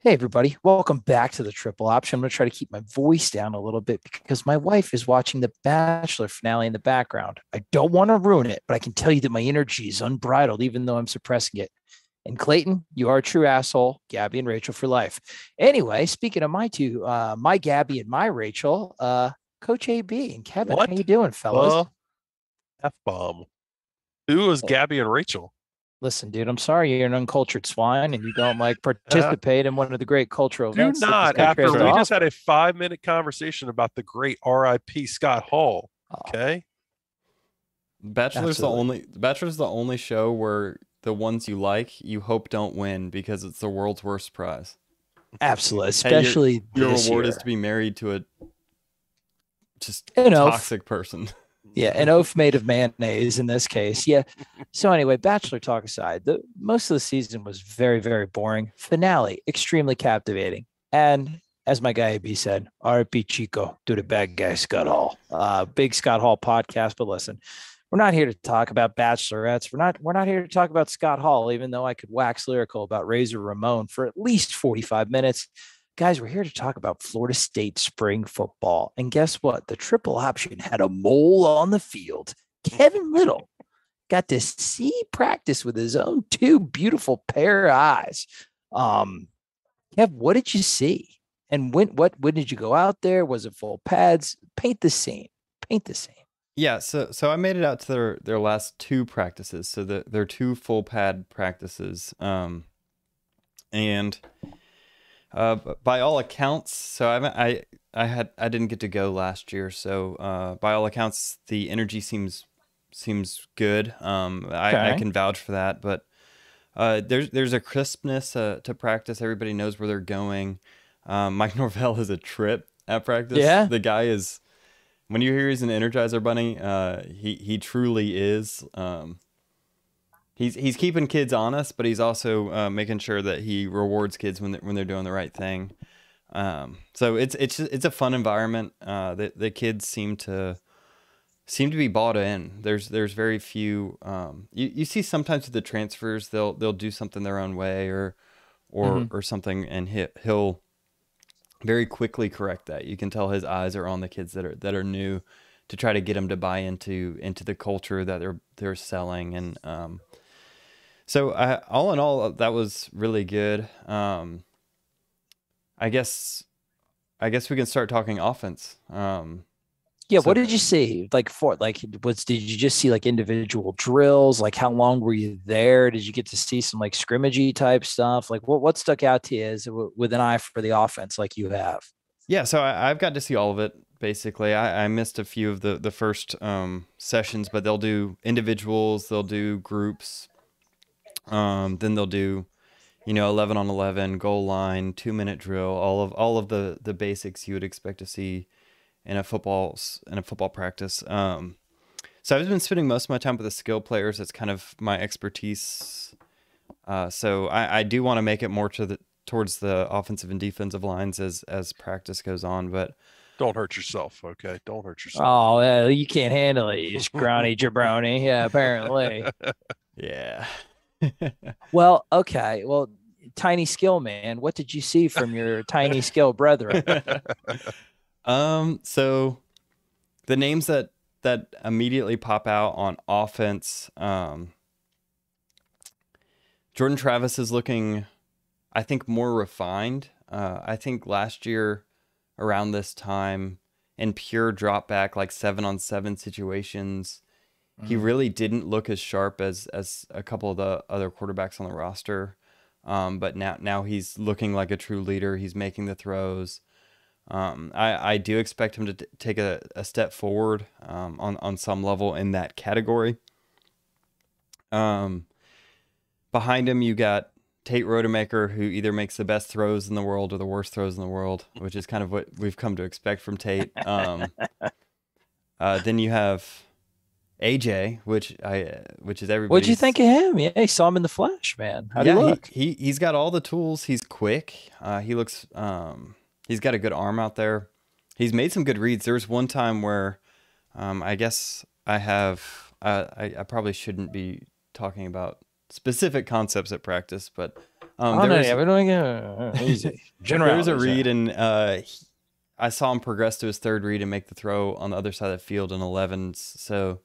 Hey, everybody. Welcome back to the Triple Option. I'm going to try to keep my voice down a little bit because my wife is watching the Bachelor finale in the background. I don't want to ruin it, but I can tell you that my energy is unbridled, even though I'm suppressing it. And Clayton, you are a true asshole. Gabby and Rachel for life. Anyway, speaking of my two, my Gabby and my Rachel, Coach AB and Kevin, how What you doing, fellas? the F-bomb? Who was Gabby and Rachel? Listen, dude, I'm sorry you're an uncultured swine and you don't like Uh, participate in one of the great cultural do events that this not, country after has to we just had offer. a 5-minute conversation about the great RIP Scott Hall. Oh, Okay. absolutely. Bachelor's the only show where the ones you like, you hope don't win because it's the world's worst prize. Absolutely. Hey, Especially your this reward year. is to be married to a just An oaf. toxic person. Yeah, an oaf made of mayonnaise in this case. Yeah. So anyway, Bachelor talk aside, the most of the season was very, very boring. Finale, extremely captivating. And as my guy AB said, RP Chico to the bad guy Scott Hall. Big Scott Hall podcast. But listen, we're not here to talk about bachelorettes. We're not here to talk about Scott Hall, even though I could wax lyrical about Razor Ramon for at least 45 minutes. Guys, we're here to talk about Florida State spring football. And guess what? The triple option had a mole on the field. Kevin Little got to see practice with his own two beautiful pair of eyes. Um, Kev, what did you see? And when did you go out there? Was it full pads? Paint the scene. Paint the scene. Yeah, so I made it out to their last two practices. So their two full pad practices. And by all accounts, so I didn't get to go last year. So by all accounts, the energy seems good. I Okay. can vouch for that. But there's a crispness to practice. Everybody knows where they're going. Mike Norvell is a trip at practice. Yeah. The guy is, when you hear he's an Energizer Bunny, he truly is. He's keeping kids honest, but he's also making sure that he rewards kids when they're doing the right thing. So it's a fun environment. The kids seem to be bought in. There's very few. You see sometimes with the transfers, they'll do something their own way Mhm. or something, and he'll very quickly correct that. You can tell his eyes are on the kids that are new, to try to get them to buy into the culture that they're selling. And so all in all, that was really good. I guess we can start talking offense. Yeah, So what did you see? Did you just see like individual drills? Like how long were you there? Did you get to see some like scrimmagey type stuff? Like what stuck out to you with an eye for the offense like you have? yeah, so I've got to see all of it. Basically, I missed a few of the first sessions, but they'll do individuals, they'll do groups, then they'll do 11 on 11, goal line, 2-minute drill, all of the basics you would expect to see in a football practice. So I've been spending most of my time with the skill players. That's kind of my expertise. So I do want to make it more towards the offensive and defensive lines as practice goes on. But Don't hurt yourself, okay? Don't hurt yourself. Oh, you can't handle it, you scrawny jabroni. Yeah, apparently. yeah. Well, okay. Well, tiny skill man, what did you see from your tiny skill brethren? So the names that immediately pop out on offense, Jordan Travis is looking, I think, more refined. I think last year around this time, in pure drop back, like 7-on-7 situations, he Mhm. really didn't look as sharp as a couple of the other quarterbacks on the roster. But now he's looking like a true leader. He's making the throws. I do expect him to take a step forward on some level in that category. Behind him, you got Tate Rodemaker, who either makes the best throws in the world or the worst throws in the world, which is kind of what we've come to expect from Tate. Then you have AJ, which is What'd you everybody's. think of him? Yeah, you saw him in the flesh, man. How'd he Yeah, look? he's got all the tools. He's quick. He looks. He's got a good arm out there. He's made some good reads. There's one time where, I guess I have. I probably shouldn't be talking about specific concepts at practice, but Easy. There was a read, and I saw him progress to his third read and make the throw on the other side of the field in 11s. So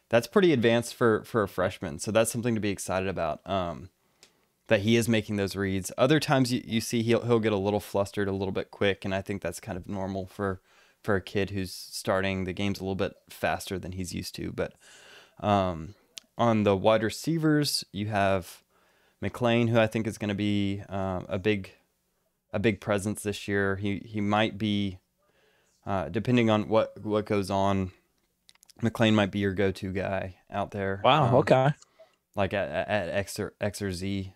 that's pretty advanced for a freshman. So that's something to be excited about. That he is making those reads. Other times you see he'll get a little flustered, a little bit quick, and I think that's kind of normal for a kid who's starting the games a little bit faster than he's used to. But on the wide receivers, you have McLean, who I think is going to be a big presence this year. He might be, depending on what goes on, McLean might be your go-to guy out there. Wow. Okay. Like at X or Z,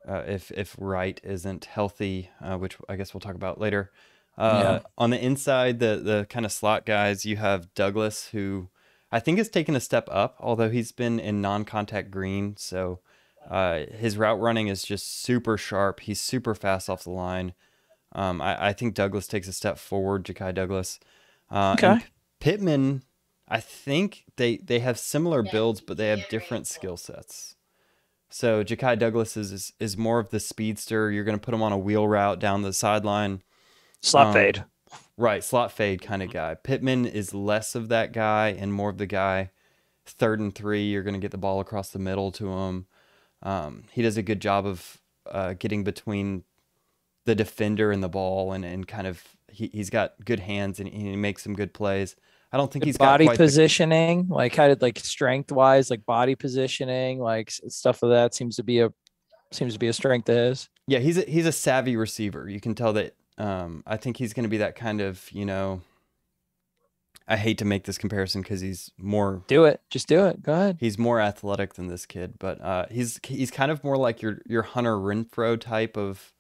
if Wright isn't healthy, which I guess we'll talk about later. On the inside, the kind of slot guys, you have Douglas, who I think has taken a step up, although he's been in non-contact green. So his route running is just super sharp. He's super fast off the line. I think Douglas takes a step forward, Ja'Kai Douglas. Okay. And Pittman, I think they have similar builds, but they have different skill sets. So Ja'Kai Douglas is more of the speedster. You're going to put him on a wheel route down the sideline. Slot fade. Right, slot fade kind of guy. Pittman is less of that guy and more of the guy 3rd and 3. You're going to get the ball across the middle to him. He does a good job of getting between the defender and the ball, and kind of he's got good hands and he makes some good plays. I don't think he's got body positioning, like kind of like strength wise, like body positioning, like stuff of that seems to be a strength of his. Yeah, he's a savvy receiver. You can tell that. I think he's going to be that kind of, I hate to make this comparison because he's more. Do it. Just do it. Go ahead. He's more athletic than this kid, but he's kind of more like your Hunter Renfrow type of.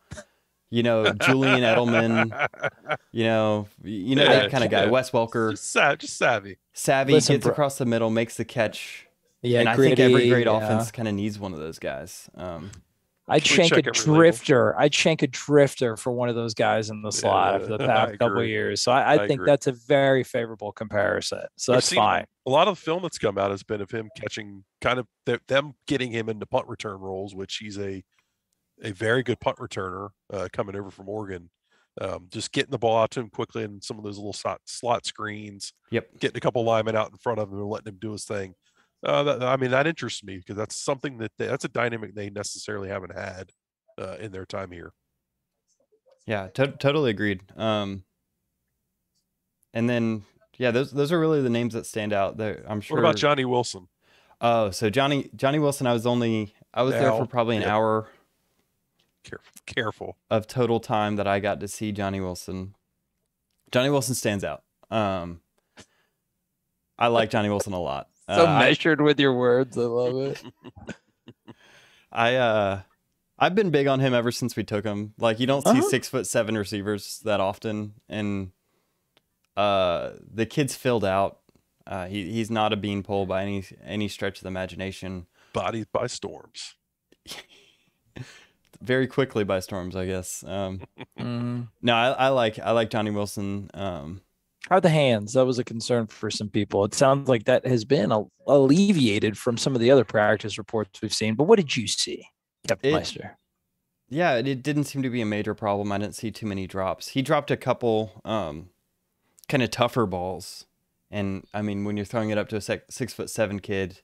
Julian Edelman, that kind of guy. Wes Welker. Just savvy. Listen, gets across the middle, makes the catch. Yeah, and gritty, I think every great offense kind of needs one of those guys. I'd shank a drifter. I'd shank a drifter for one of those guys in the slot for the past couple of years. So I think that's a very favorable comparison. So that's fine. A lot of the film that's come out has been of him catching kind of them getting him into punt return roles, which he's a very good punt returner coming over from Oregon. Just getting the ball out to him quickly in some of those little slot screens. Yep. Getting a couple linemen out in front of him and letting him do his thing. That interests me because that's something that's a dynamic they necessarily haven't had in their time here. Yeah, totally agreed. And then, those are really the names that stand out there. I'm sure. What about Johnny Wilson? Oh, so Johnny Wilson, I was there for probably an hour. Careful of total time that I got to see Johnny Wilson. Johnny Wilson stands out. I like Johnny Wilson a lot. So measured with your words. I love it. I've been big on him ever since we took him. Like, you don't see 6'7" receivers that often, and the kid's filled out. He's not a beanpole by any stretch of the imagination. Bodied by storms. Very quickly by storms, I guess. No, I like Johnny Wilson. How are the hands? That was a concern for some people. It sounds like that has been alleviated from some of the other practice reports we've seen. But what did you see, Captain Meister? Yeah, it didn't seem to be a major problem. I didn't see too many drops. He dropped a couple kind of tougher balls. And, I mean, when you're throwing it up to a 6'7" kid,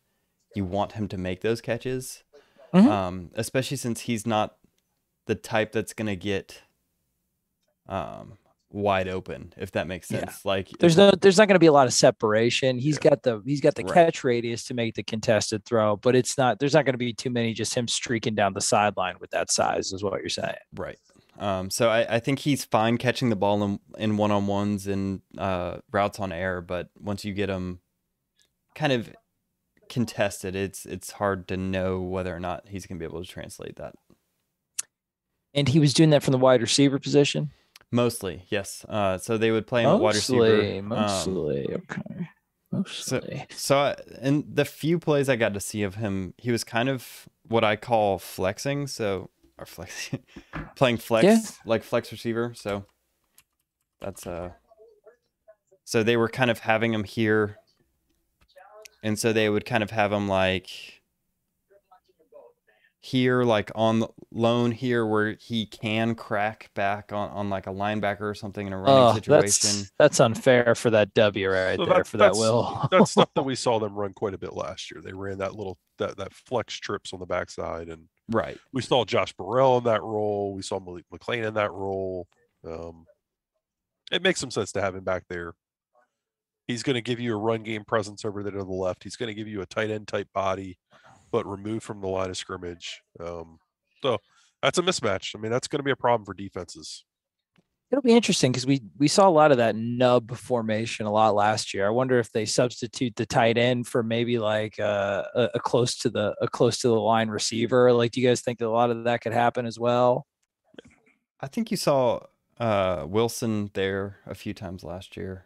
you want him to make those catches. Especially since he's not the type that's going to get wide open, if that makes sense. Yeah. Like there's not going to be a lot of separation. He's got the catch radius to make the contested throw, but there's not going to be too many just him streaking down the sideline with that size is what you're saying. Right. So I think he's fine catching the ball in one-on-ones and routes on air, but once you get him kind of contested, it's hard to know whether or not he's going to be able to translate that. And he was doing that from the wide receiver position? Mostly, yes. So they would play him at wide receiver. Mostly. So in the few plays I got to see of him, he was kind of what I call flexing. Playing flex, like flex receiver. So that's so they were kind of having him here. And so they would kind of have him like here, like on loan here, where he can crack back on like a linebacker or something in a running situation. That's unfair for that W right there for that Will. That's stuff that we saw them run quite a bit last year. They ran that little that flex trips on the backside, and right. We saw Josh Burrell in that role. We saw Malik McLean in that role. It makes some sense to have him back there. He's going to give you a run game presence over there to the left. He's going to give you a tight end type body, but removed from the line of scrimmage. So that's a mismatch. I mean, that's going to be a problem for defenses. It'll be interesting because we saw a lot of that nub formation a lot last year. I wonder if they substitute the tight end for maybe like a close to the line receiver. Like, do you guys think that a lot of that could happen as well? I think you saw Wilson there a few times last year.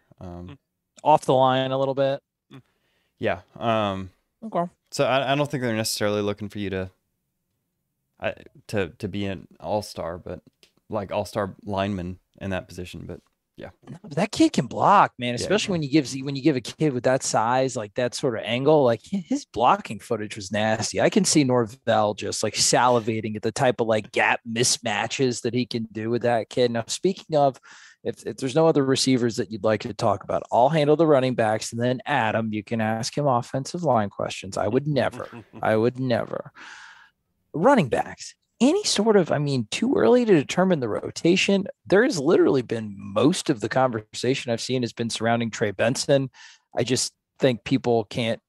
Off the line a little bit. Yeah. Okay. So I don't think they're necessarily looking for you to be an all-star, but like all-star lineman in that position. But yeah, that kid can block, man, especially when you give a kid with that size, like that sort of angle, like his blocking footage was nasty. I can see Norvell just like salivating at the type of like gap mismatches that he can do with that kid. Now, speaking of, if there's no other receivers that you'd like to talk about, I'll handle the running backs, and then Adam, you can ask him offensive line questions. I would never. Running backs. Any sort of, too early to determine the rotation. There has literally been most of the conversation I've seen has been surrounding Trey Benson. I just think people can't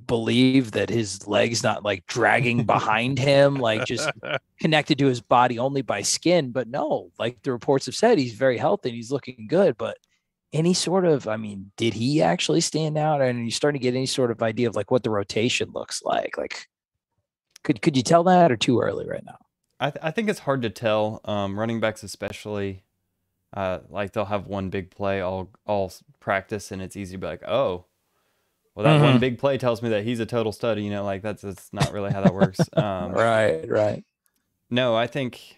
believe that his legs not like dragging behind him, like just connected to his body only by skin. But no, like the reports have said, he's very healthy and he's looking good. But any sort of, did he actually stand out? And you starting to get any sort of idea of like what the rotation looks like? Like, could you tell that, or too early right now? I think it's hard to tell. Running backs especially, like they'll have one big play all practice, and it's easy to be like, oh, well, that one big play tells me that he's a total stud. You know, like that's not really how that works. Right. No, I think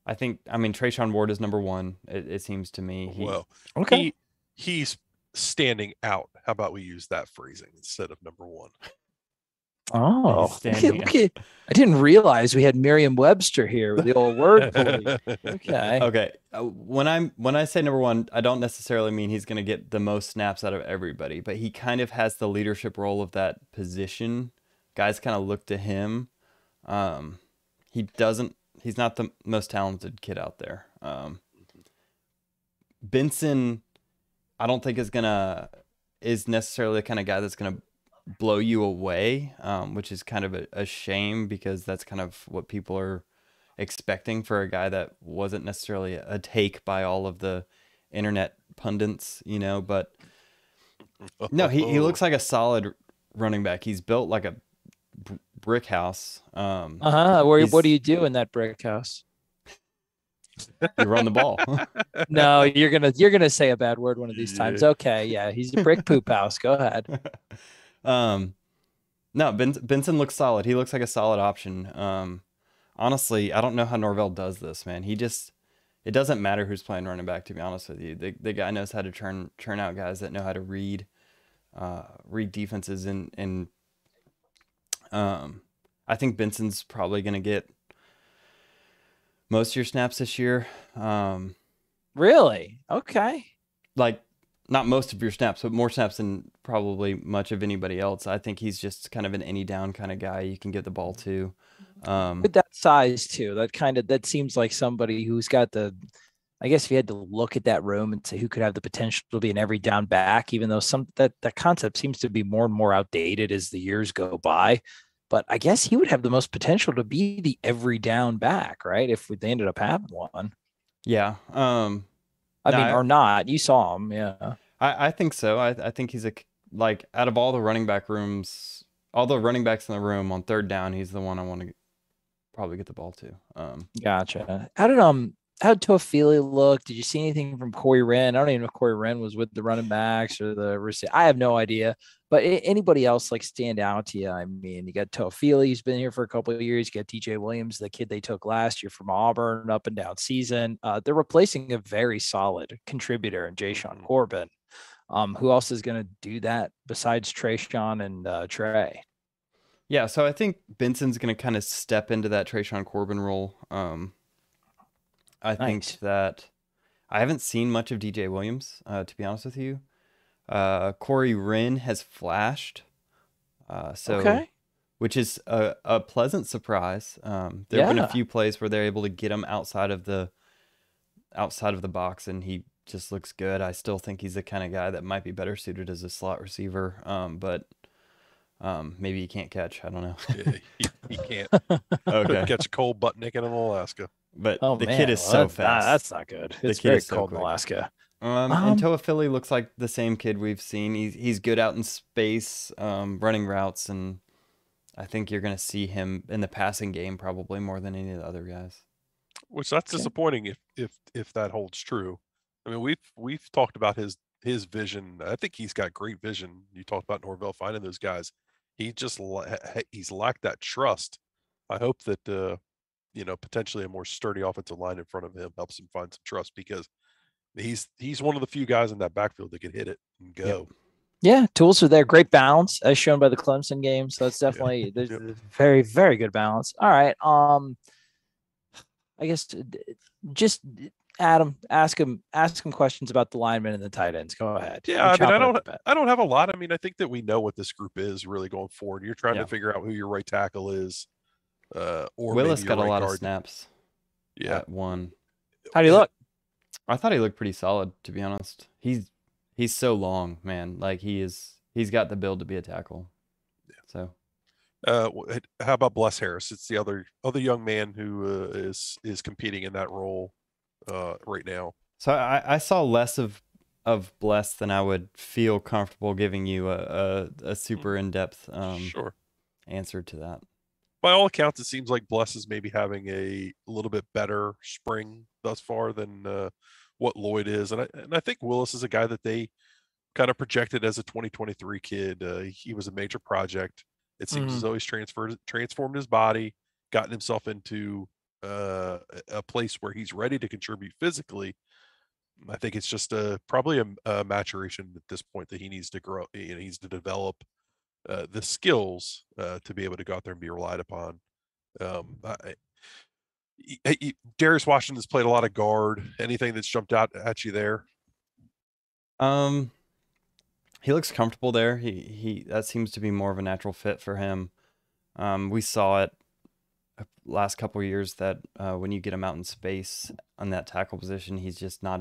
Trayshawn Ward is number one. It seems to me. Okay. He's standing out. How about we use that phrasing instead of number one? Oh, okay. I didn't realize we had Merriam-Webster here with the old word police. Okay. When I say number one, I don't necessarily mean he's going to get the most snaps out of everybody, but he kind of has the leadership role of that position. Guys kind of look to him. He's not the most talented kid out there. Benson, I don't think is necessarily the kind of guy that's going to blow you away, which is kind of a shame, because that's kind of what people are expecting for a guy that wasn't necessarily a take by all of the internet pundits, but no, he looks like a solid running back. He's built like a brick house. What do you do in that brick house? You run the ball. No, you're gonna say a bad word one of these times. Okay, yeah, he's a brick poop house. Go ahead. No, Benson looks solid. He looks like a solid option. Honestly, I don't know how Norvell does this, man. It doesn't matter who's playing running back, to be honest with you. The guy knows how to churn out guys that know how to read defenses, and I think Benson's probably going to get most of your snaps this year. Really? Okay. Like, not most of your snaps, but more snaps than probably much of anybody else. I think he's just kind of an any down kind of guy you can get the ball to. With that size too, that seems like somebody who's got I guess if you had to look at that room and say who could have the potential to be an every down back, even though that concept seems to be more and more outdated as the years go by. But I guess he would have the most potential to be the every down back, right? If they ended up having one. Yeah. Or not. You saw him, yeah. I think so. I think he's out of all the running back rooms, all the running backs in the room on third down, he's the one I want to probably get the ball to. Gotcha. How did Toafili look? Did you see anything from Corey Wren? I don't even know if Corey Wren was with the running backs or the receiver. I have no idea. But anybody else stand out to you? You got Toafili, he's been here for a couple of years. You got DJ Williams, the kid they took last year from Auburn, up and down season. They're replacing a very solid contributor in Jashaun Corbin. Who else is going to do that besides Trayshawn and Trey? Yeah, so I think Benson's going to kind of step into that Trayshawn Corbin role. I think Nice. that I haven't seen much of DJ Williams, to be honest with you. Corey Wren has flashed, so Okay. which is a pleasant surprise. There have been a Yeah. few plays where they're able to get him outside of the box, and he just looks good. I still think he's the kind of guy that might be better suited as a slot receiver, but maybe he can't catch. I don't know. Yeah, he can't. Okay, Catch a cold butt naked in Alaska. but Oh the man, kid is well, so that's fast. that's not good. The It's kid very is so cold in quick. Alaska. And Toa Philly looks like the same kid we've seen. He's good out in space, running routes, and I think you're going to see him in the passing game probably more than any of the other guys. Which that's Okay. disappointing if that holds true. I mean, we've talked about his vision. I think he's got great vision. You talked about Norvell finding those guys. He just he's lacked that trust. I hope that potentially a more sturdy offensive line in front of him helps him find some trust, because he's one of the few guys in that backfield that can hit it and go. Yep. Yeah, tools are there. Great balance, as shown by the Clemson game. So that's Yeah. definitely there's Yep. very, very good balance. All right. I guess just Adam, ask him questions about the linemen and the tight ends. Go ahead. Yeah, You're I mean, chomping at the bit. I don't have a lot. I mean, I think that we know what this group is really going forward. You're trying Yeah. to figure out who your right tackle is, or Willis maybe got your a right lot guard. of snaps. Yeah. At one. How do you look? I thought he looked pretty solid, to be honest. He's so long, man. Like he's got the build to be a tackle. Yeah. So How about Bless Harris? It's the other young man who is competing in that role right now. So I saw less of Bless than I would feel comfortable giving you a super in-depth Sure. answer to that. By all accounts, it seems like Bless is maybe having a little bit better spring thus far than what Lloyd is, and I think Willis is a guy that they kind of projected as a 2023 kid. He was a major project. It seems as though he's transformed his body, gotten himself into a place where he's ready to contribute physically. I think it's just probably a maturation at this point that he needs to grow. He needs to develop the skills to be able to go out there and be relied upon. Darius Washington's played a lot of guard. Anything that's jumped out at you there? He looks comfortable there. He that seems to be more of a natural fit for him. We saw it last couple of years that when you get him out in space on that tackle position, he's just not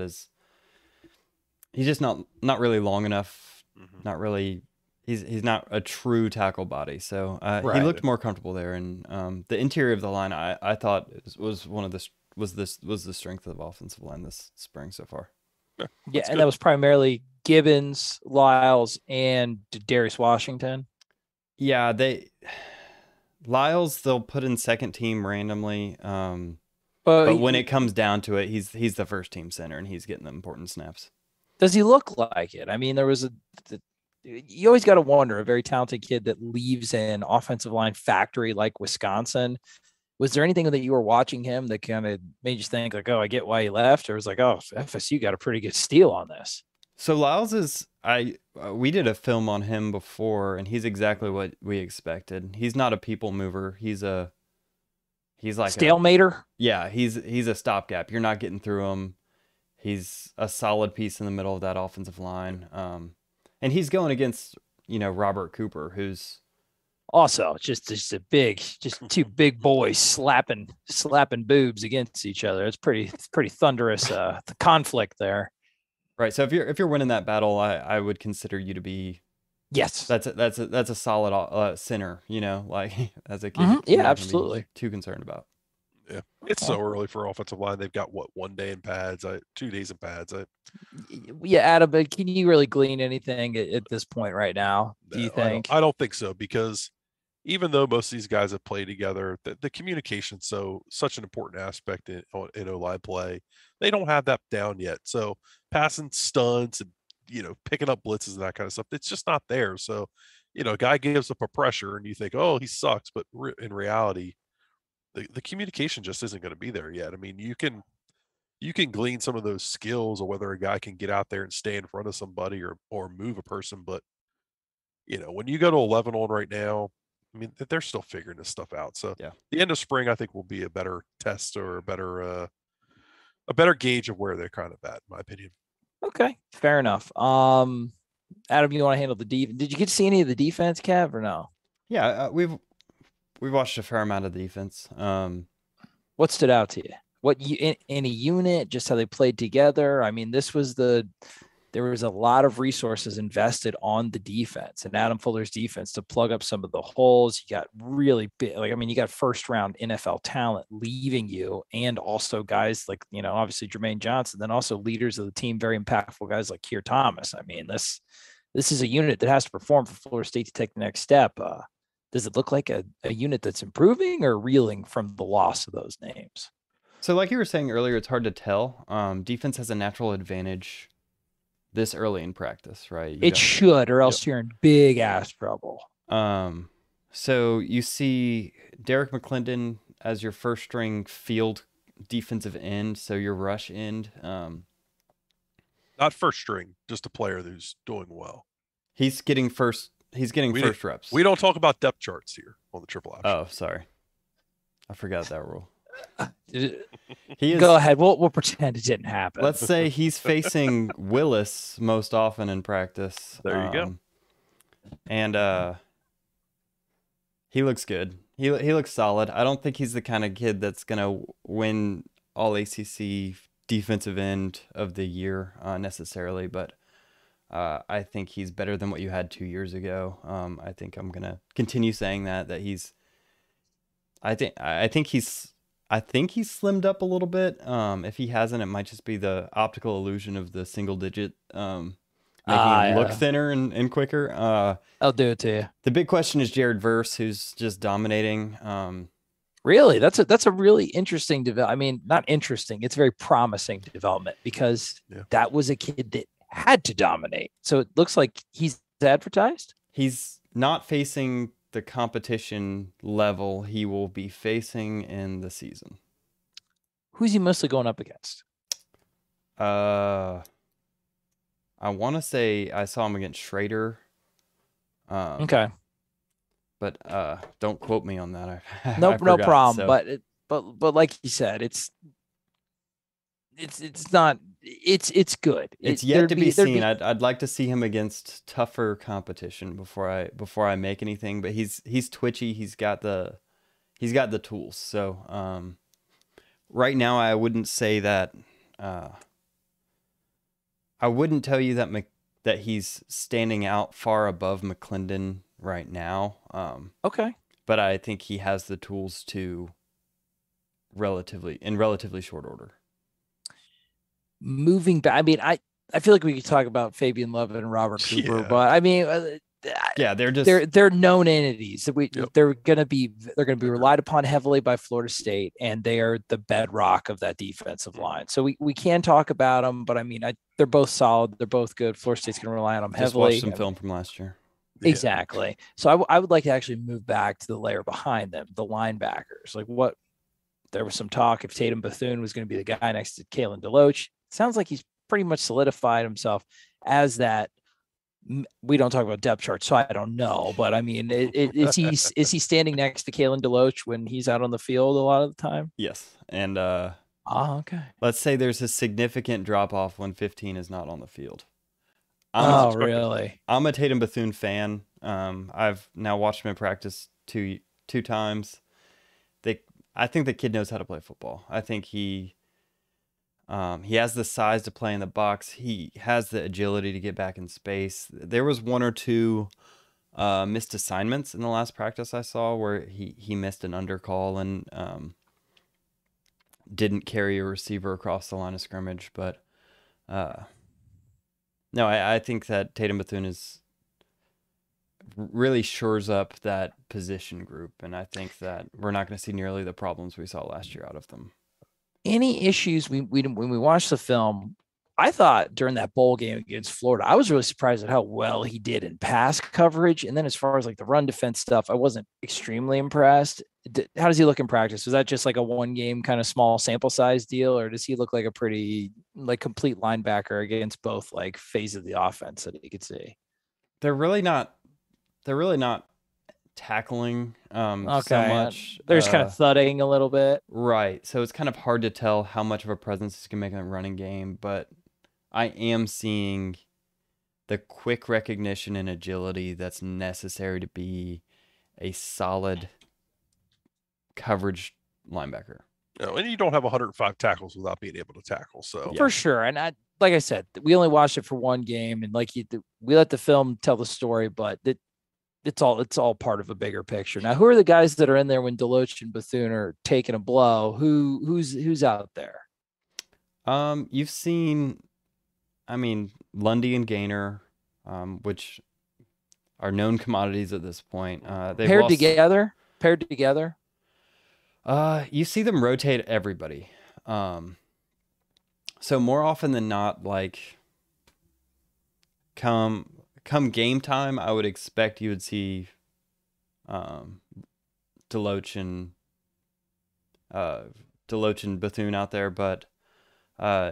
really long enough. Mm-hmm. Not really. He's not a true tackle body. So Right. he looked more comfortable there, and the interior of the line I thought was the strength of the offensive line this spring so far. Yeah, and that was primarily Gibbons, Lyles, and Darius Washington. Yeah, Lyles they'll put in second team randomly. But when it comes down to it, he's the first team center and he's getting the important snaps. Does he look like it? I mean, you always got to wonder, a very talented kid that leaves an offensive line factory like Wisconsin. Was there anything that you were watching him that kind of made you think like, oh, I get why he left? Or was like, oh, FSU got a pretty good steal on this? So Lyles we did a film on him before, and he's exactly what we expected. He's not a people mover. He's like stalemater. He's a stopgap. You're not getting through him. He's a solid piece in the middle of that offensive line. And he's going against, Robert Cooper, who's also just two big boys slapping boobs against each other. It's pretty thunderous, the conflict there. Right. So if you're winning that battle, I would consider you to be. Yes. That's a solid center, like as a kid. Mm-hmm. Yeah, not absolutely. Too concerned about. Yeah, it's so early for offensive line. They've got 1 day in pads, 2 days in pads. Yeah, Adam, but can you really glean anything at this point right now? Do you think? I don't think so, because even though most of these guys have played together, the communication's such an important aspect in O-line play. They don't have that down yet. So passing stunts and picking up blitzes and that kind of stuff, it's just not there. So a guy gives up a pressure and you think, oh, he sucks, but in reality, the communication just isn't going to be there yet. I mean, you can glean some of those skills of whether a guy can get out there and stay in front of somebody or move a person. But, when you go to 11 on right now, I mean, they're still figuring this stuff out. So Yeah. the end of spring, I think, will be a better test or a better gauge of where they're kind of at, in my opinion. Okay, fair enough. Adam, you want to handle the defense? Did you get to see any of the defense, Kev, or no? Yeah, we've watched a fair amount of the defense. What stood out to you? What you in a unit? Just how they played together? I mean, there was a lot of resources invested on the defense and Adam Fuller's defense to plug up some of the holes. You got really big, you got first round NFL talent leaving you, and also guys like, obviously Jermaine Johnson, then also leaders of the team, very impactful guys like Keir Thomas. I mean, this is a unit that has to perform for Florida State to take the next step. Does it look like a unit that's improving or reeling from the loss of those names? So like you were saying earlier, it's hard to tell. Defense has a natural advantage this early in practice, right? It should, or else you're in big ass trouble. So you see Derek McClendon as your first string field defensive end, so your rush end. Not first string, just a player who's doing well. He's getting first reps. We don't talk about depth charts here on the triple option. Oh, sorry. I forgot that rule. Go ahead. We'll pretend it didn't happen. Let's say he's facing Willis most often in practice. There you go. And he looks good. He looks solid. I don't think he's the kind of kid that's gonna win all ACC defensive end of the year necessarily, but I think he's better than what you had 2 years ago. I think I'm gonna continue saying that he's. I think he's slimmed up a little bit. If he hasn't, it might just be the optical illusion of the single digit, making him look thinner and quicker. I'll do it to you. The big question is Jared Verse, who's just dominating. Really, that's a really interesting development. I mean, not interesting. It's a very promising development because that was a kid that had to dominate. So it looks like he's advertised. He's not facing the competition level he will be facing in the season. Who's he mostly going up against? I want to say I saw him against Schrader. Okay. But don't quote me on that. No problem. So. But like you said, it's not. It's good. It's yet to be seen. I'd like to see him against tougher competition before I make anything. But he's twitchy. He's got the tools. So right now I wouldn't say that. I wouldn't tell you that he's standing out far above McClendon right now. Okay. But I think he has the tools to relatively short order. Moving back, I mean, I feel like we could talk about Fabian Love and Robert Cooper, but I mean, they're known entities. They're gonna be relied upon heavily by Florida State, and they are the bedrock of that defensive line. So we can talk about them, but I mean, they're both solid. They're both good. Florida State's gonna rely on them heavily. Just watch some film from last year. Exactly. So I would like to actually move back to the layer behind them, the linebackers. There was some talk if Tatum Bethune was going to be the guy next to Kalen DeLoach. Sounds like he's pretty much solidified himself as that. We don't talk about depth charts, so I don't know. But I mean, is he standing next to Kalen DeLoach when he's out on the field a lot of the time? Yes. And okay. Let's say there's a significant drop off when 15 is not on the field. Really? I'm a Tatum Bethune fan. I've now watched him in practice two times. I think the kid knows how to play football. I think he has the size to play in the box. He has the agility to get back in space. There was one or two missed assignments in the last practice I saw where he missed an undercall and didn't carry a receiver across the line of scrimmage. But no, I think that Tatum Bethune really shores up that position group, and I think that we're not going to see nearly the problems we saw last year out of them. Any issues when we watched the film? I thought during that bowl game against Florida, I was really surprised at how well he did in pass coverage, and then as far as like the run defense stuff, I wasn't extremely impressed. How does he look in practice? Was that just like a one game kind of small sample size deal, or does he look like a pretty like complete linebacker against both like phases of the offense that he could see? They're really not tackling so Okay. much. There's kind of thudding a little bit. Right. So it's kind of hard to tell how much of a presence he's going to make in the running game, but I am seeing the quick recognition and agility that's necessary to be a solid coverage linebacker. No, and you don't have 105 tackles without being able to tackle. So For sure. And like I said, we only watched it for one game, and we let the film tell the story, but it's all part of a bigger picture. Now, who are the guys that are in there when Deloach and Bethune are taking a blow? Who's out there? You've seen, Lundy and Gaynor, which are known commodities at this point. Paired together. You see them rotate everybody. So more often than not, like come game time, I would expect you would see Deloach and Bethune out there, but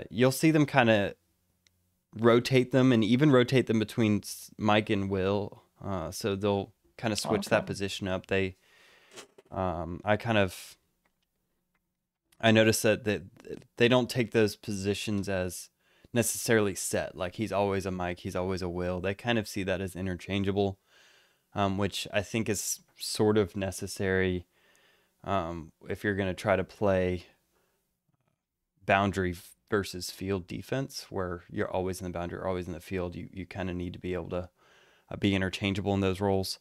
you'll see them kind of rotate them, and even rotate them between Mike and Will. So they'll kind of switch that position up. I noticed that they don't take those positions as necessarily set. Like he's always a Mike, he's always a Will. They kind of see that as interchangeable, which I think is sort of necessary if you're going to try to play boundary versus field defense, where you're always in the boundary, always in the field. You kind of need to be able to be interchangeable in those roles.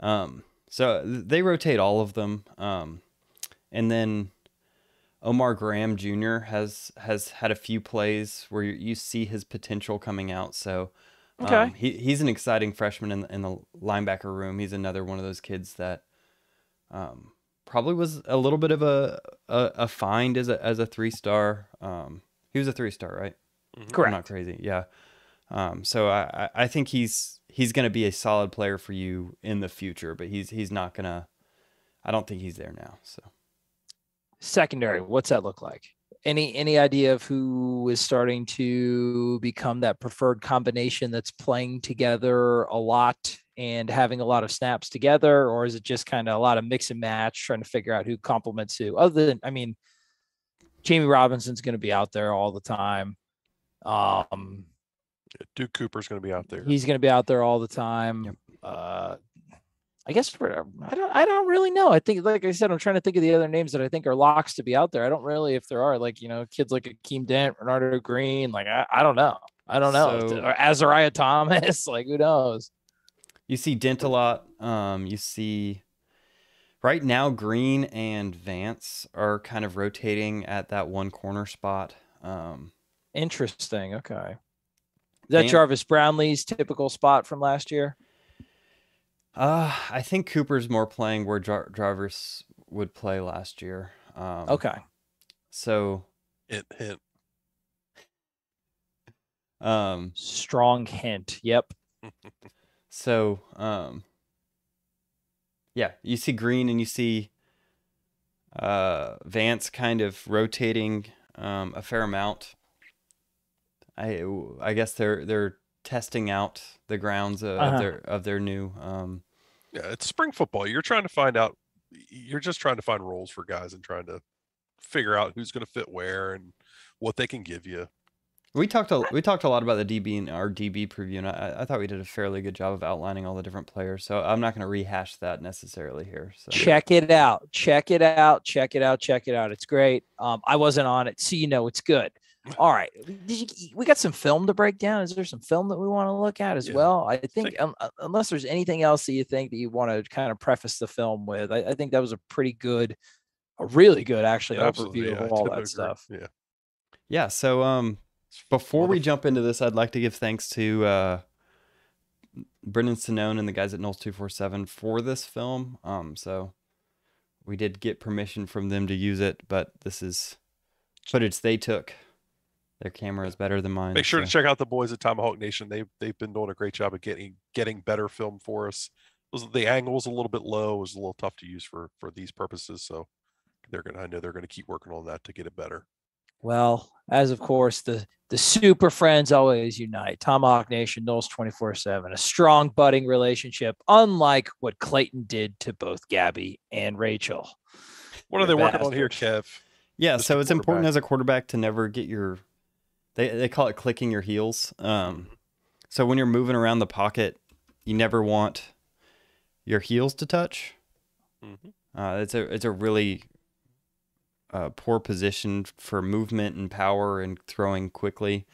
So they rotate all of them. And then Omar Graham Jr. has had a few plays where you see his potential coming out. So he's an exciting freshman in the linebacker room. He's another one of those kids that probably was a little bit of a find as a 3-star. He was a 3-star, right? Correct. I'm not crazy. Yeah. So I think he's going to be a solid player for you in the future, but he's not going to. I don't think he's there now. So. Secondary, what's that look like? Any idea of who is starting to become that preferred combination that's playing together a lot and having a lot of snaps together, or is it just kind of a lot of mix and match, trying to figure out who complements who? Other than, Jamie Robinson's going to be out there all the time. Duke Cooper's going to be out there. He's going to be out there all the time. Yep. I guess I don't really know. I think, like I said, I'm trying to think of the other names that I think are locks to be out there. I don't really, if there are kids like Akeem Dent, Renardo Green, like I don't know. So, or Azariah Thomas, like who knows? You see Dent a lot. You see right now Green and Vance are kind of rotating at that one corner spot. Interesting. Okay. Is that Jarvis Brownlee's typical spot from last year? I think Cooper's more playing where Jarvis would play last year. Okay. So hint. Strong hint. Yep. So yeah, you see Green and you see Vance kind of rotating a fair amount. I guess they're testing out the grounds of their new it's spring football. You're trying to find out, you're just trying to find roles for guys and trying to figure out who's going to fit where and what they can give you. We talked a lot about the DB in our DB preview, and I thought we did a fairly good job of outlining all the different players, so I'm not going to rehash that necessarily here. So check it out. It's great. I wasn't on it, so it's good. All right. We got some film to break down. Is there some film that we want to look at as well? I think unless there's anything else that you think that you want to kind of preface the film with, I think that was a really good actually overview of all that stuff. Yeah. So before we jump into this, I'd like to give thanks to Brendan Sinone and the guys at Knowles 247 for this film. So we did get permission from them to use it, but this is footage they took. Their camera is better than mine. Make sure to check out the boys at Tomahawk Nation. They've been doing a great job of getting better film for us. The angle was a little bit low. It was a little tough to use for these purposes. So I know they're gonna keep working on that to get it better. Well, as of course, the super friends always unite. Tomahawk Nation, Knowles 24/7, a strong budding relationship, unlike what Clayton did to both Gabby and Rachel. What are they working on here, Kev? Yeah, Mr. so it's important Quarterback. as a quarterback to never get your they call it clicking your heels. So when you're moving around the pocket, you never want your heels to touch. It's a really poor position for movement and power and throwing quickly.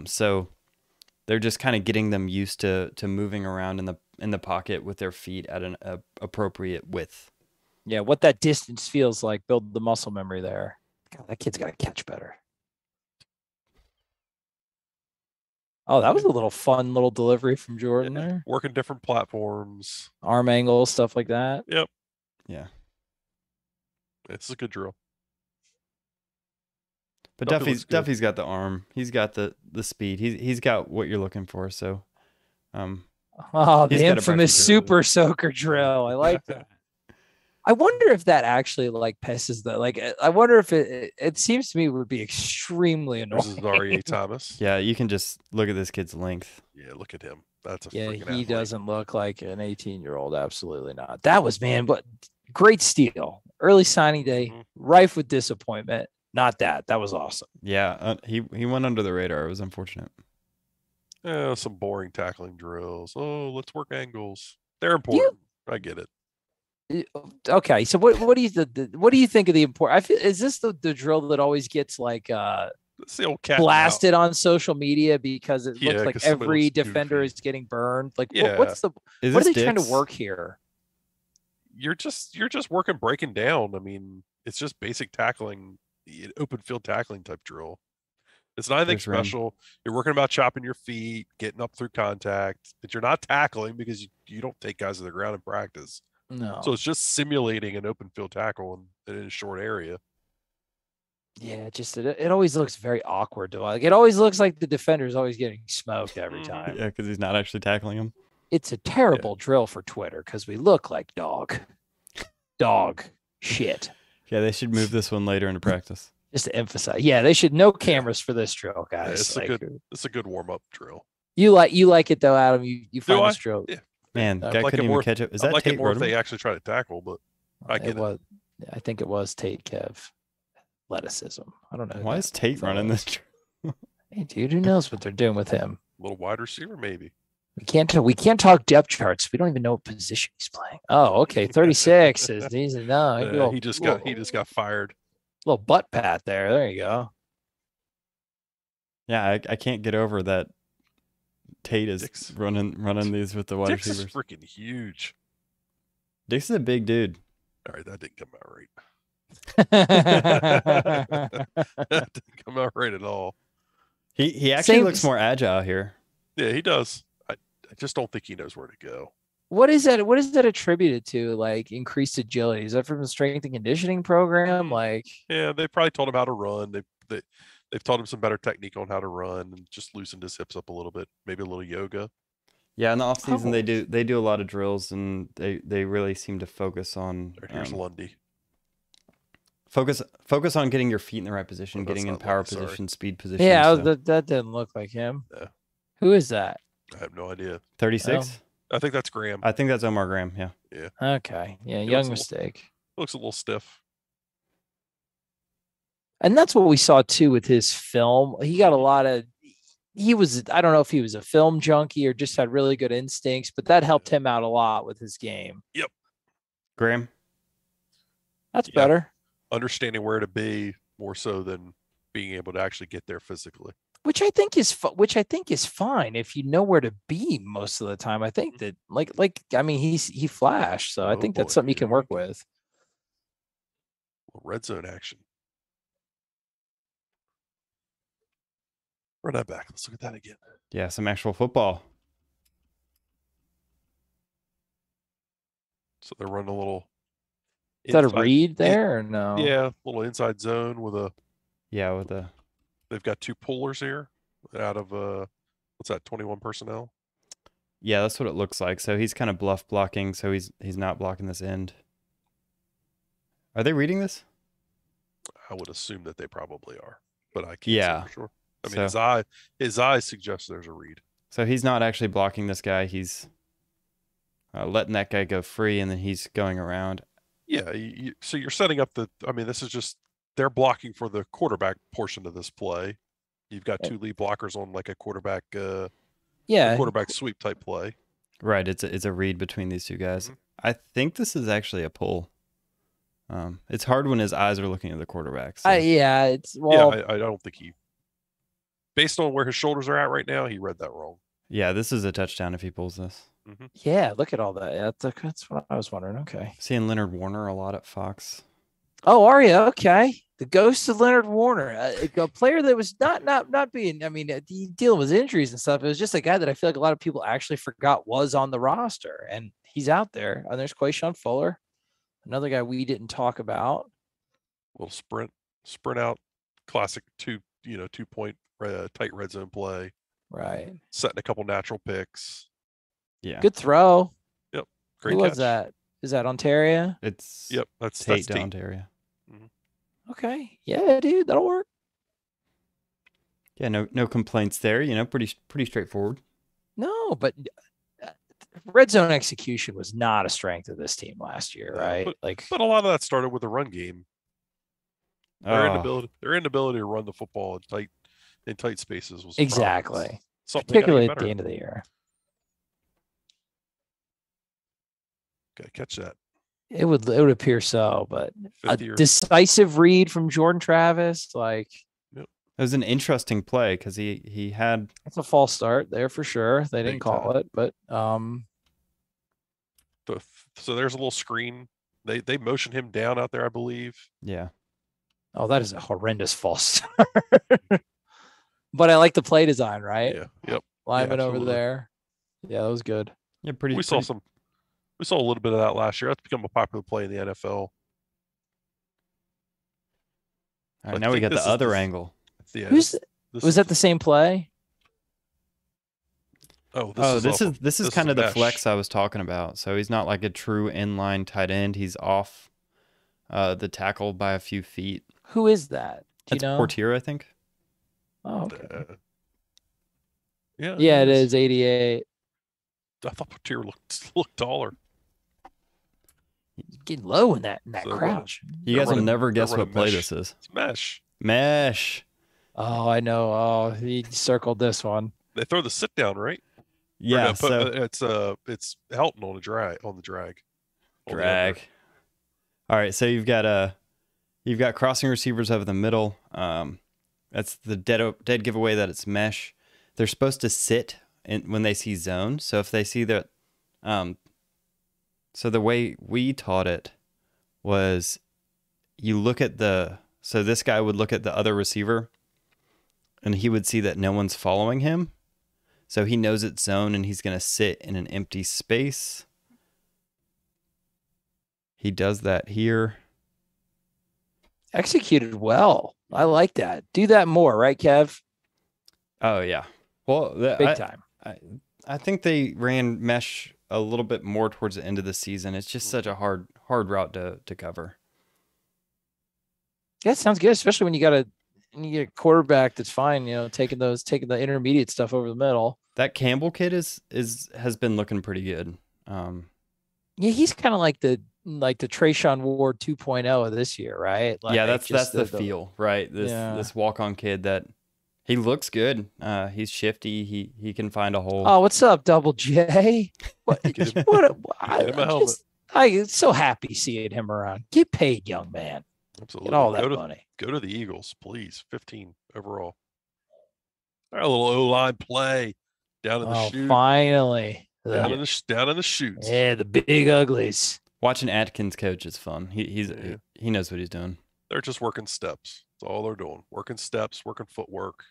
So they're just kind of getting them used to moving around in the pocket with their feet at an appropriate width. Yeah, what that distance feels like, build the muscle memory there. God, that kid's got to catch better. Oh, that was a little fun little delivery from Jordan there. Working different platforms. Arm angles, stuff like that. Yep. Yeah. It's a good drill. But Duffy's got the arm. He's got the speed. He's got what you're looking for. So, the infamous super soaker drill. I like that. I wonder if that actually like pisses the like. I wonder if it seems to me would be extremely annoying. This is R.E.A. Thomas. Yeah, you can just look at this kid's length. Yeah, look at him. That's a yeah. freaking He athlete. doesn't look like an 18-year-old. Absolutely not. That was but great steal. Early signing day, rife with disappointment. Not that. That was awesome. Yeah, he went under the radar. It was unfortunate. Yeah, some boring tackling drills. Oh, let's work angles. They're important. I get it. Okay, so what do you think of the import? I feel is this the drill that always gets like It's the old cat blasted on social media because it looks like 'cause somebody every looks defender goofy. is getting burned? Like Yeah. what are they trying to Dick's? work here? You're just working breaking down. I mean, it's just basic tackling, open field tackling type drill. It's not anything special. You're working about chopping your feet, getting up through contact, but you're not tackling because you don't take guys to the ground in practice. No. So it's just simulating an open field tackle in a short area. Yeah, just it always looks very awkward to like. It always looks like the defender is always getting smoked every time. Yeah, because he's not actually tackling him. It's a terrible drill for Twitter because we look like dog shit. Yeah, they should move this one later into practice. Just to emphasize, yeah, they should no cameras for this drill, guys. Yeah, it's a good warm up drill. You like it though, Adam. You find this drill. Yeah. Man, guy couldn't even catch up. Is that Tate more if they actually try to tackle, but I get it. I think it was Tate Kev. Athleticism. I don't know. Why is Tate running this drill? Hey, dude, who knows what they're doing with him? A little wide receiver, maybe. We can't talk depth charts. We don't even know what position he's playing. Oh, okay. 36 is he just got fired. Little butt pat there. There you go. Yeah, I can't get over that. Tate is running these with the wide Dix receivers. Is freaking huge. Dix is a big dude. All right, that didn't come out right. That didn't come out right at all. He actually looks more agile here. Yeah, he does. I just don't think he knows where to go. What is that? What is that attributed to? Like increased agility? Is that from the strength and conditioning program? Like, yeah, they probably told him how to run. They've taught him some better technique on how to run and just loosened his hips up a little bit. Maybe a little yoga. Yeah, in the off season they do a lot of drills and they really seem to focus on. Here's Lundy. Focus on getting your feet in the right position, getting in power position, speed position. Yeah, that didn't look like him. Yeah. Who is that? I have no idea. 36. I think that's Graham. I think that's Omar Graham. Yeah. Yeah. Okay. Yeah. Young mistake. Looks a little stiff. And that's what we saw too with his film. He got a lot of. I don't know if he was a film junkie or just had really good instincts, but that helped him out a lot with his game. Yep. Graham. That's better. Understanding where to be more so than being able to actually get there physically. Which I think is fine if you know where to be most of the time. I think that he flashed, so I think that's something you can work with. Red zone action. Run that back. Let's look at that again. Yeah, some actual football. So they're running a little. Is that a read there or no? Yeah, a little inside zone with a. Yeah, with a. They've got two pullers here out of what's that? 21 personnel. Yeah, that's what it looks like. So he's kind of bluff blocking. So he's not blocking this end. Are they reading this? I would assume that they probably are, but I can't Yeah. say for sure. I mean, his eyes suggest there's a read. So he's not actually blocking this guy. He's letting that guy go free, and then he's going around. Yeah. So you're setting up this is just they're blocking for the quarterback portion of this play. You've got two lead blockers on like a quarterback sweep type play. Right. It's a read between these two guys. Mhm. I think this is actually a pull. It's hard when his eyes are looking at the quarterback. So. I don't think based on where his shoulders are at right now, he read that wrong. Yeah, this is a touchdown if he pulls this. Mm-hmm. Yeah, look at all that. Yeah, that's what I was wondering. Okay. Seeing Leonard Warner a lot at Fox. Oh, are you? Okay. The ghost of Leonard Warner, a player that was not being, I mean, dealing with injuries and stuff. It was just a guy that I feel like a lot of people actually forgot was on the roster, and he's out there. And there's Quayshawn Fuller, another guy we didn't talk about. Little sprint out, classic 2-point tight red zone play. Right. Setting a couple natural picks. Yeah. Good throw. Yep. Great Who catch. was that? Is that Ontario? That's Tate Ontario. Mm-hmm. Okay. Yeah, dude, that'll work. Yeah, no complaints there. Pretty straightforward. No, but red zone execution was not a strength of this team last year, right? But a lot of that started with the run game. Their inability to run the football in tight spaces was exactly something particularly at the end of the year. Okay, catch that. It would appear so, but a decisive read from Jordan Travis, it was an interesting play because he had it's a false start there for sure. They didn't call it, but so there's a little screen. They motioned him down out there, I believe. Yeah. Oh, that is a horrendous false start. But I like the play design, right? Yeah. Yep. Linemen over there. Yeah, that was good. Yeah, We saw a little bit of that last year. That's become a popular play in the NFL. All right, now we got the other angle. Yeah, was that the same play? This is kind of the flex I was talking about. So he's not like a true inline tight end. He's off the tackle by a few feet. Who is that? Do you know? Portier, I think. Oh, okay. Yeah, it is 88. I thought Portier looked taller. Getting low in that crouch. You guys will never guess what play this is. It's mesh. Oh, I know. Oh, he circled this one. They throw the sit down, right? Yeah. It's Helton on the drag. All right, so you've got crossing receivers over the middle. That's the dead giveaway that it's mesh. They're supposed to sit when they see zone. So if they see that, so the way we taught it was you look at so this guy would look at the other receiver and he would see that no one's following him. So he knows it's zone and he's going to sit in an empty space. He does that here. Executed well. I like that. Do that more, right, Kev? Oh, yeah. Well, big time. I think they ran mesh a little bit more towards the end of the season. It's just such a hard route to cover. Yeah, sounds good, especially when you get a quarterback that's fine, taking the intermediate stuff over the middle. That Campbell kid has been looking pretty good. Yeah, he's kind of like the Trayshawn Ward 2.0 of this year, right? Yeah, that's the feel, right? This walk-on kid that he looks good. He's shifty. He can find a hole. Oh, what's up, Double J? I'm so happy seeing him around. Get paid, young man. Absolutely. Get all that money. Go to the Eagles, please. 15 overall. All right, a little O-line play down in the chute. Finally. Down in the chutes. Yeah, the big uglies. Watching Atkins coach is fun. He knows what he's doing. They're just working steps. That's all they're doing. Working steps, working footwork,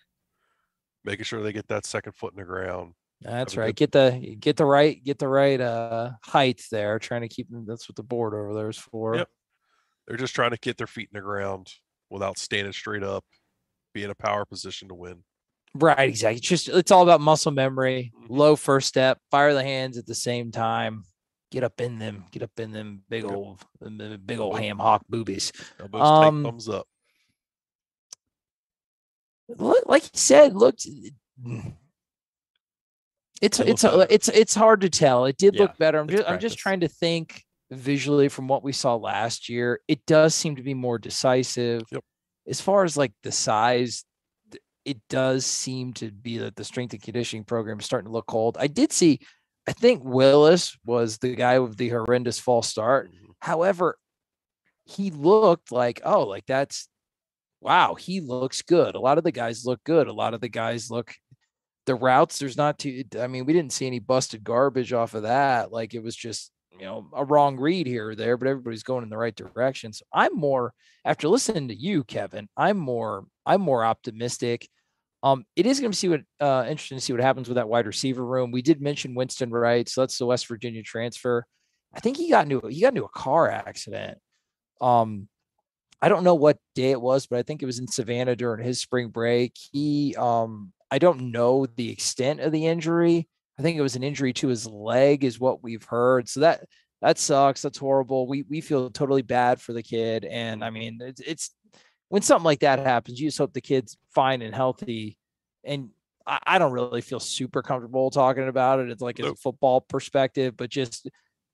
making sure they get that second foot in the ground. That's right. Get the right height there. Trying to keep them. That's what the board over there is for. Yep. They're just trying to get their feet in the ground without standing straight up, be in a power position to win. Right, exactly. It's all about muscle memory, low first step, fire the hands at the same time, get up in them big old ham hock boobies. Elbows tight, thumbs up. like you said, looked. It's hard to tell. It did look better. I'm just trying to think visually from what we saw last year. It does seem to be more decisive. Yep. As far as like the size, it does seem to be that the strength and conditioning program is starting to look cold. I think Willis was the guy with the horrendous false start. Mhm. However, he looked like, wow, he looks good. A lot of the guys look good. A lot of the guys look the routes. There's not too, I mean, we didn't see any busted garbage off of that. Like it was just, a wrong read here or there, but everybody's going in the right direction. So I'm more, after listening to you, Kevin, I'm more optimistic. It is going to be interesting to see what happens with that wide receiver room. We did mention Winston Wright, so that's the West Virginia transfer. I think he got into a car accident. I don't know what day it was, but I think it was in Savannah during his spring break. I don't know the extent of the injury. I think it was an injury to his leg is what we've heard. So that sucks. That's horrible. We feel totally bad for the kid. And I mean, it's when something like that happens, you just hope the kid's fine and healthy. And I don't really feel super comfortable talking about it. It's like as a football perspective, but just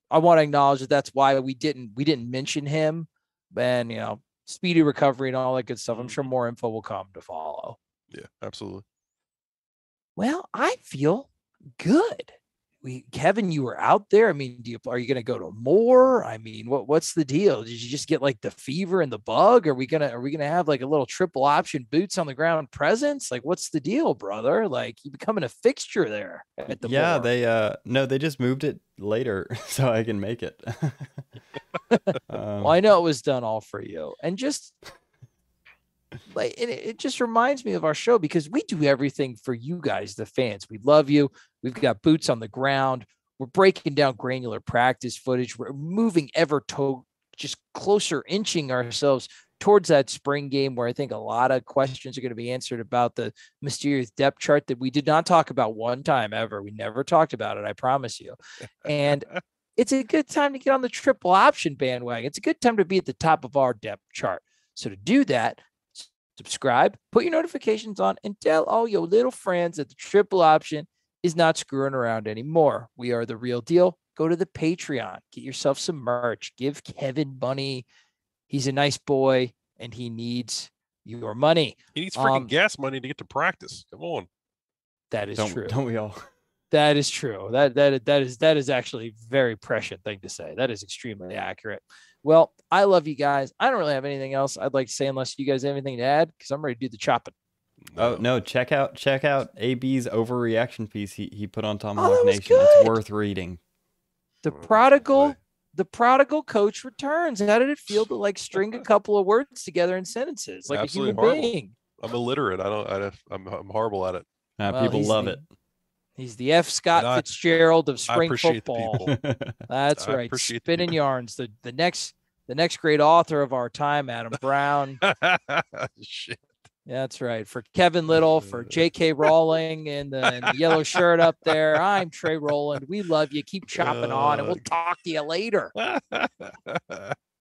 I want to acknowledge that that's why we didn't mention him. And speedy recovery and all that good stuff. I'm sure more info will come to follow. Yeah, absolutely. Well, I feel good. Kevin, you were out there. I mean, are you going to go to more? I mean, what's the deal? Did you just get like the fever and the bug? Are we gonna have like a little triple option boots on the ground presence? Like, what's the deal, brother? Like, you becoming a fixture there at the More. They just moved it later so I can make it. Well, I know it was done all for you, and just like it just reminds me of our show because we do everything for you guys, the fans. We love you. We've got boots on the ground. We're breaking down granular practice footage. We're moving just closer, inching ourselves towards that spring game where I think a lot of questions are going to be answered about the mysterious depth chart that we did not talk about one time ever. We never talked about it, I promise you. And it's a good time to get on the triple option bandwagon. It's a good time to be at the top of our depth chart. So to do that, subscribe, put your notifications on, and tell all your little friends that the triple option is not screwing around anymore. We are the real deal. Go to the Patreon, get yourself some merch, give Kevin money. He's a nice boy and he needs your money. He needs freaking gas money to get to practice. Come on. That is true. Don't we all? That is true. That is actually a very prescient thing to say. That is extremely accurate. Well, I love you guys. I don't really have anything else I'd like to say unless you guys have anything to add, because I'm ready to do the chopping. Oh no! Check out AB's overreaction piece he put on Tomahawk Nation. It's worth reading. The prodigal coach returns. How did it feel to like string a couple of words together in sentences like absolutely a human horrible. being? I'm illiterate. I'm horrible at it. People love it. He's the F. Scott Fitzgerald of spring football. That's right. Spinning yarns. The next great author of our time, Adam Brown. Shit. That's right. For Kevin Little, for J.K. Rowling in the yellow shirt up there, I'm Trey Rowland. We love you. Keep chopping on, and we'll talk to you later.